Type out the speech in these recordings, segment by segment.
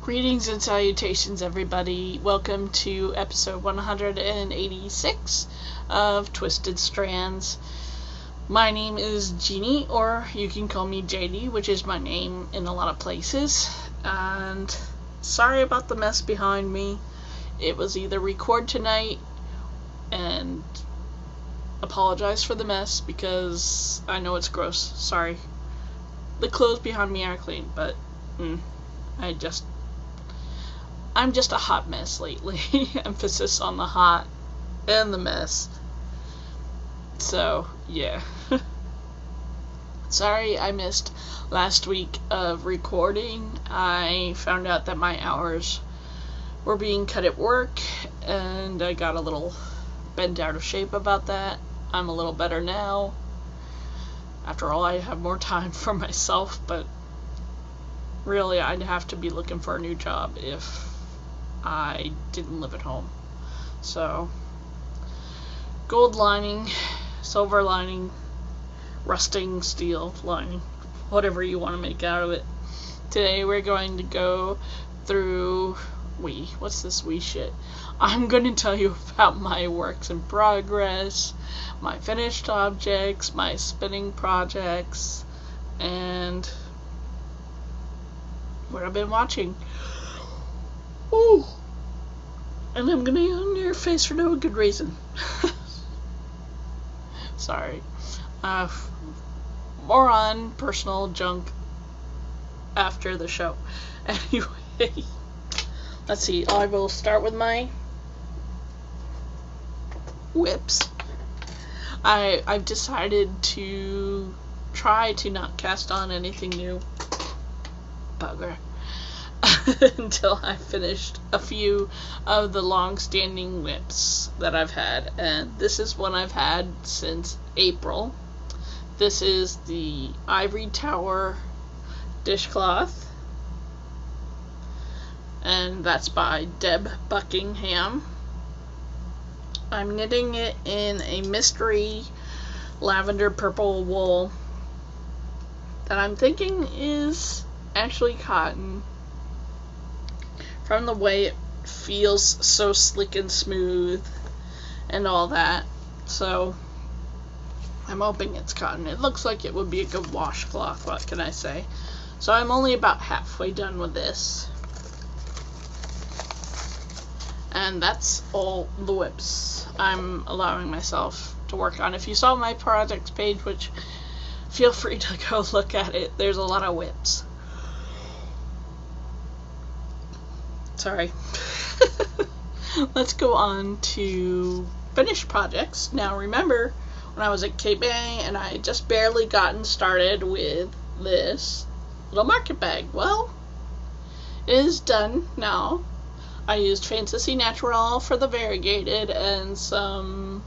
Greetings and salutations, everybody. Welcome to episode 186 of Twisted Strands. My name is Jeannie, or you can call me JD, which is my name in a lot of places. And sorry about the mess behind me. It was either record tonight and apologize for the mess because I know it's gross. Sorry. The clothes behind me are clean, but I'm just a hot mess lately. Emphasis on the hot and the mess. So, yeah. Sorry I missed last week of recording. I found out that my hours were being cut at work, and I got a little bent out of shape about that. I'm a little better now. After all, I have more time for myself, but really I'd have to be looking for a new job if I didn't live at home. So, gold lining, silver lining, rusting steel lining, whatever you want to make out of it. Today we're going to go through what's this shit? I'm going to tell you about my works in progress, my finished objects, my spinning projects, and what I've been watching. Ooh. And I'm gonna yawn in your face for no good reason. Sorry. More on personal junk after the show. Anyway, let's see. I will start with my whips. I've decided to try to not cast on anything new. Bugger. Until I finished a few of the long-standing whips that I've had, and this is one I've had since April. This is the Ivory Tower dishcloth, and that's by Deb Buckingham. I'm knitting it in a mystery lavender purple wool that I'm thinking is actually cotton, from the way it feels so slick and smooth and all that. So I'm hoping it's cotton. It looks like it would be a good washcloth, what can I say? So I'm only about halfway done with this. And that's all the whips I'm allowing myself to work on. If you saw my projects page, which feel free to go look at it, there's a lot of whips. Sorry. Let's go on to finished projects. Now remember, when I was at Cape May and I had just barely gotten started with this little market bag. Well, it is done now. I used Fantasy Natural for the variegated and some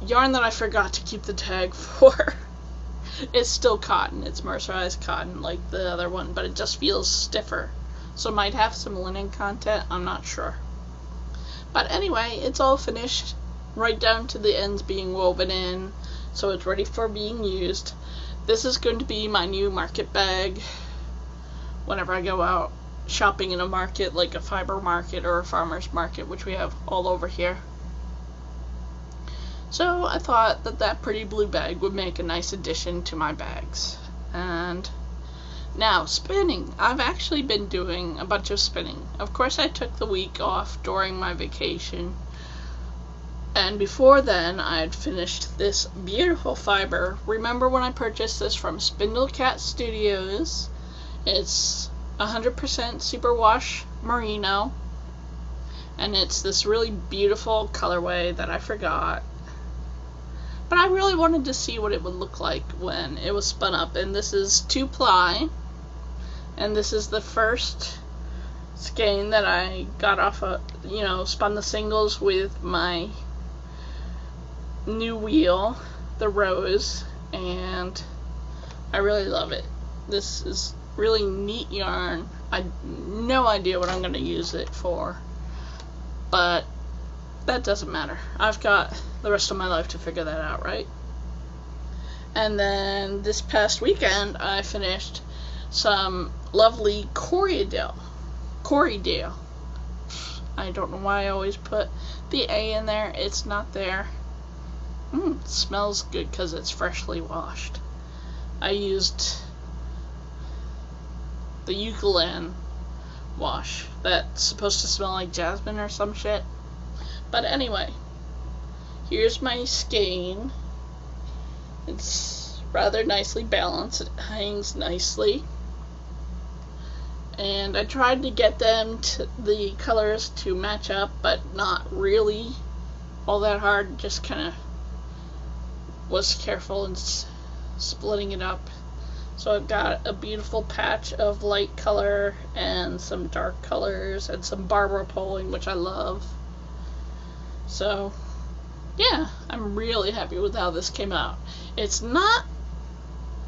yarn that I forgot to keep the tag for. It's still cotton. It's mercerized cotton like the other one, but it just feels stiffer. So it might have some linen content, I'm not sure. But anyway, it's all finished, right down to the ends being woven in, so it's ready for being used. This is going to be my new market bag whenever I go out shopping in a market, like a fiber market or a farmer's market, which we have all over here. So I thought that pretty blue bag would make a nice addition to my bags. And now, spinning. I've actually been doing a bunch of spinning. Of course, I took the week off during my vacation. And before then, I had finished this beautiful fiber. Remember when I purchased this from Spindle Cat Studios? It's 100% superwash merino. And it's this really beautiful colorway that I forgot. But I really wanted to see what it would look like when it was spun up. And this is 2-ply. And this is the first skein that I got off of, spun the singles with my new wheel, the Rose, and I really love it. This is really neat yarn. I have no idea what I'm going to use it for, but that doesn't matter. I've got the rest of my life to figure that out, right? And then this past weekend I finished some lovely Corriedale. I don't know why I always put the A in there. It's not there. It smells good because it's freshly washed. I used the Eucalan wash that's supposed to smell like jasmine or some shit. But anyway, here's my skein. It's rather nicely balanced. It hangs nicely. And I tried to get the colors to match up, but not really all that hard. Just kind of was careful in splitting it up. So I've got a beautiful patch of light color and some dark colors and some barber poling, which I love. So yeah, I'm really happy with how this came out. It's not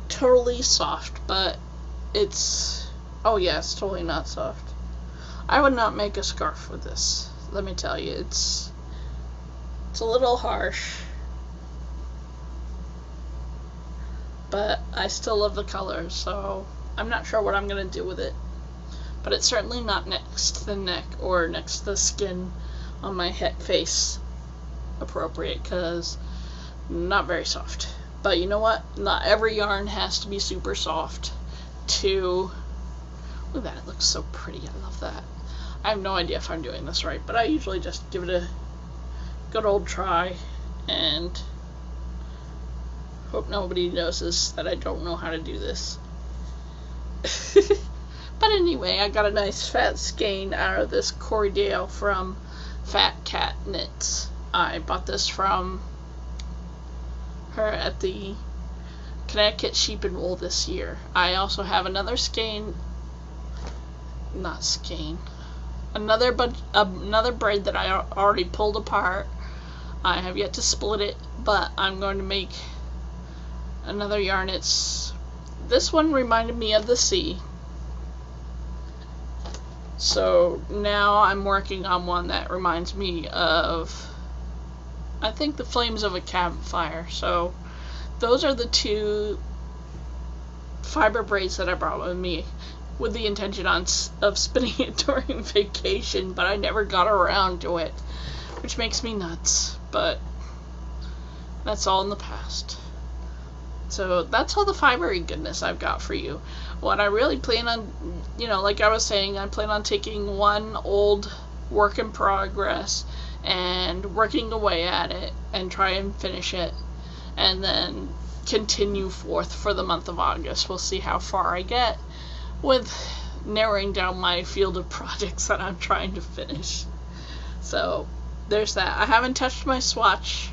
totally soft, but it's, oh yeah, it's totally not soft. I would not make a scarf with this, let me tell you. It's a little harsh, but I still love the color, so I'm not sure what I'm going to do with it. But it's certainly not next to the neck or next to the skin on my face appropriate, because not very soft. But you know what? Not every yarn has to be super soft to... Look at that, it looks so pretty. I love that. I have no idea if I'm doing this right, but I usually just give it a good old try and hope nobody notices that I don't know how to do this. But anyway, I got a nice fat skein out of this Corriedale from Fat Cat Knits. I bought this from her at the Connecticut Sheep and Wool this year. I also have another skein, another braid that I already pulled apart. I have yet to split it, but I'm going to make another yarn. This one reminded me of the sea, so now I'm working on one that reminds me of, I think, the flames of a campfire. So those are the two fiber braids that I brought with me, with the intention of spinning it during vacation, but I never got around to it, which makes me nuts, but that's all in the past. So that's all the fibery goodness I've got for you. What I really plan on, like I was saying, I plan on taking one old work in progress and working away at it and try and finish it, and then continue forth for the month of August. We'll see how far I get with narrowing down my field of projects that I'm trying to finish. So there's that. I haven't touched my swatch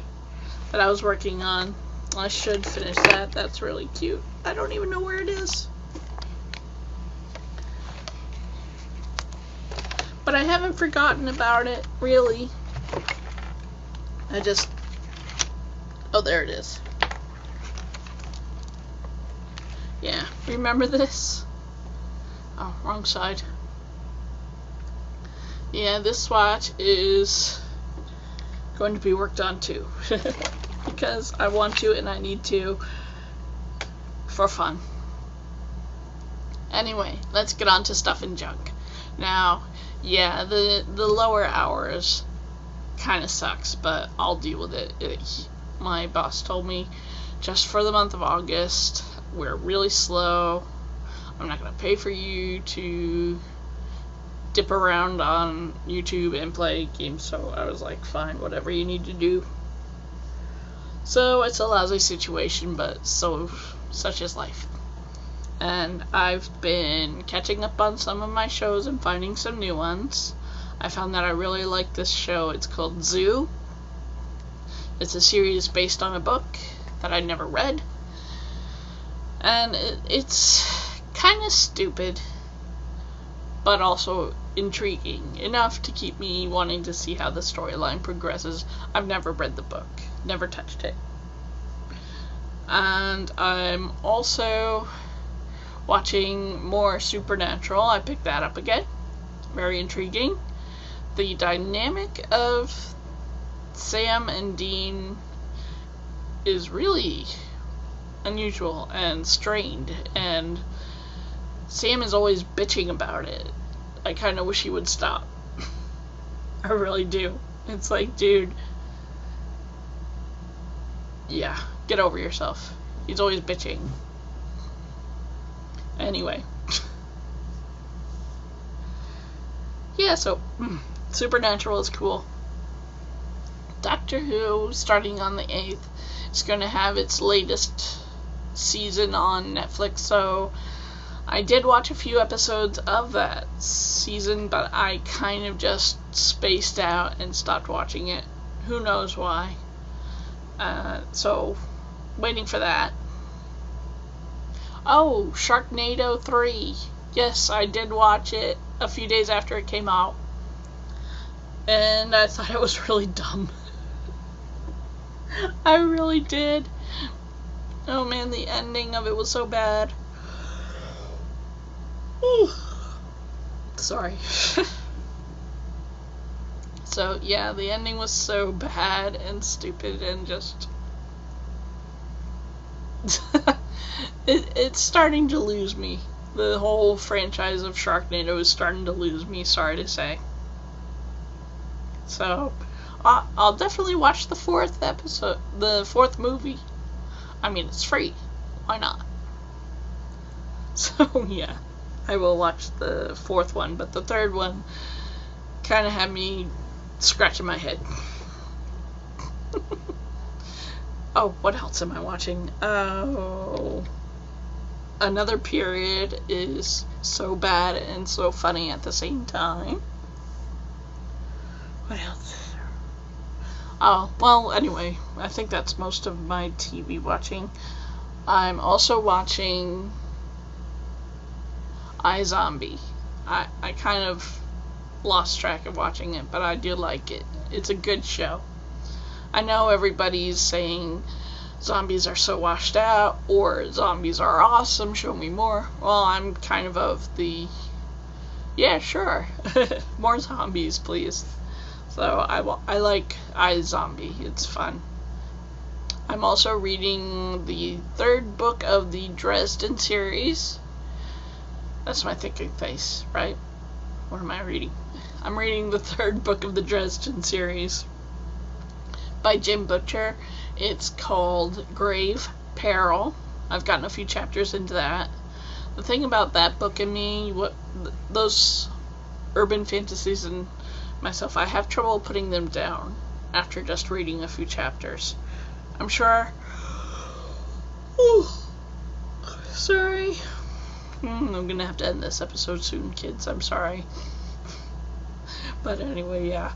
that I was working on. I should finish that. That's really cute. I don't even know where it is. But I haven't forgotten about it, really. Oh, there it is. Yeah, remember this? Oh, wrong side. Yeah, this swatch is going to be worked on too. Because I want to and I need to for fun. Anyway, let's get on to stuff and junk. Now, yeah, the lower hours kind of sucks, but I'll deal with it. My boss told me just for the month of August, we're really slow. I'm not going to pay for you to dip around on YouTube and play games, so I was like, fine, whatever you need to do. So it's a lousy situation, but such is life. And I've been catching up on some of my shows and finding some new ones. I found that I really like this show. It's called Zoo. It's a series based on a book that I never read. And it's kind of stupid, but also intriguing enough to keep me wanting to see how the storyline progresses. I've never read the book, never touched it. And I'm also watching more Supernatural. I picked that up again. Very intriguing. The dynamic of Sam and Dean is really unusual and strained, and Sam is always bitching about it. I kind of wish he would stop. I really do. It's like, dude, yeah, get over yourself. He's always bitching. Anyway. Yeah, so Supernatural is cool. Doctor Who, starting on the 8th, is going to have its latest season on Netflix, so I did watch a few episodes of that season, but I kind of just spaced out and stopped watching it. Who knows why. So, waiting for that. Oh, Sharknado 3. Yes, I did watch it a few days after it came out. And I thought it was really dumb. I really did. Oh man, the ending of it was so bad. Sorry. So, yeah, the ending was so bad and stupid and just... it's starting to lose me. The whole franchise of Sharknado is starting to lose me, sorry to say. So, I'll definitely watch the 4th episode, the 4th movie. I mean, it's free. Why not? So, yeah, I will watch the 4th one, but the 3rd one kind of had me scratching my head. Oh, what else am I watching? Oh, Another Period is so bad and so funny at the same time. What else? Oh, well, anyway, I think that's most of my TV watching. I'm also watching iZombie. I kind of lost track of watching it, but I do like it. It's a good show. I know everybody's saying zombies are so washed out, or zombies are awesome, show me more. Well, I'm kind of the, yeah, sure, more zombies, please. So I like iZombie, it's fun. I'm also reading the 3rd book of the Dresden series. That's my thinking face, right? What am I reading? I'm reading the 3rd book of the Dresden series by Jim Butcher. It's called Grave Peril. I've gotten a few chapters into that. The thing about that book and me, those urban fantasies and myself, I have trouble putting them down after just reading a few chapters. I'm sure. Ooh, sorry. I'm gonna have to end this episode soon, kids. I'm sorry. But anyway, yeah.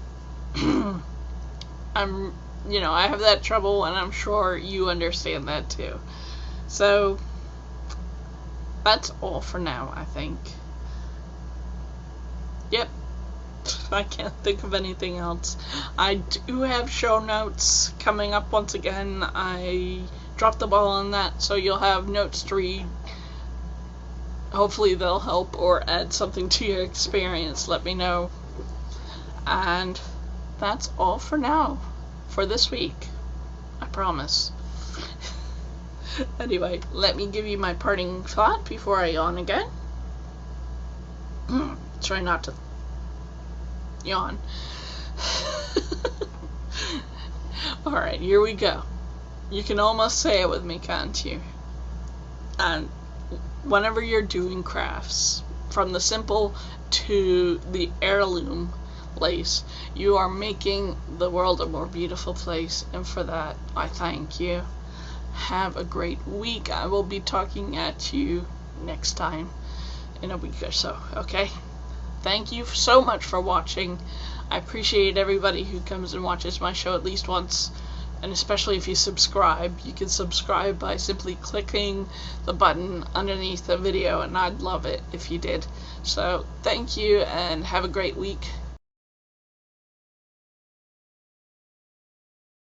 I have that trouble, and I'm sure you understand that too. So, that's all for now, I think. Yep. I can't think of anything else. I do have show notes coming up once again. I dropped the ball on that, so you'll have notes to read. Hopefully they'll help or add something to your experience. Let me know. And that's all for now. For this week. I promise. Anyway, let me give you my parting thought before I yawn again. Try not to yawn. Alright, here we go. You can almost say it with me, can't you? And whenever you're doing crafts, from the simple to the heirloom lace, you are making the world a more beautiful place, and for that I thank you. Have a great week. I will be talking at you next time in a week or so, okay? Thank you so much for watching. I appreciate everybody who comes and watches my show at least once, and especially if you subscribe. You can subscribe by simply clicking the button underneath the video, and I'd love it if you did. So thank you, and have a great week.